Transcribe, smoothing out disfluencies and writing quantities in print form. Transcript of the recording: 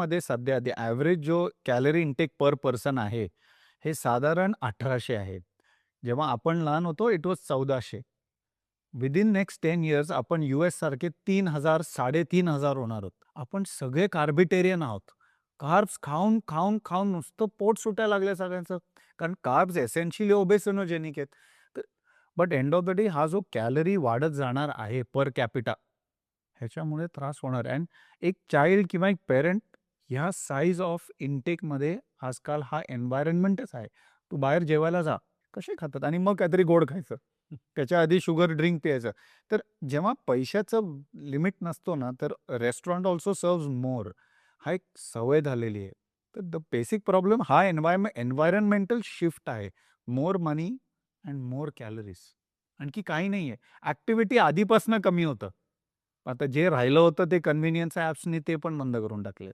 मध्ये सध्या ॲव्हरेज जो कॅलरी इंटेक पर पर्सन आहे, हे साधारण 1800 आहे. जेव्हा आपण लहान होतो it was 1400. Within next 10 years आपण यूएस सारखे 3000 3,500 होणार आहोत. आपण सगळे कार्बिटेरियन आहोत. कार्ब्स खाऊन, खाऊन, खाऊन नुसतं पोट सुटायला लागलं सगळ्यांचं. कारण कार्ब्स एसेन्शियली ओबेसोनोजेनिक आहेत. तर but end of the day हा जो कॅलरी वाढत जाणार आहे पर कॅपिटा, ह्याच्यामुळे त्रास होणार आहे. एक चाइल्ड किंवा एक पेरेंट ह्या साइज ऑफ इनटेकमध्ये आजकाल हा एन्व्हायर्नमेंटच आहे. तू बाहेर जेवायला जा, कसे खातात आणि मग काहीतरी गोड खायचं. त्याच्या आधी शुगर ड्रिंक प्यायचं. तर जेव्हा पैशाचं लिमिट नसतो ना, तर रेस्टॉरंट अल्सो सर्व्हज मोर. हा एक सवय झालेली आहे. तर द बेसिक प्रॉब्लेम हा एन्व्हायर्नमेंटल शिफ्ट आहे. More money and more calories. आणखी काही नाहीये. ॲक्टिव्हिटी आधीपासून कमी होतं. आता जे राहिलं होतं ते कन्व्हिनियन्स ॲप्सनी ते पण बंद करून टाकले.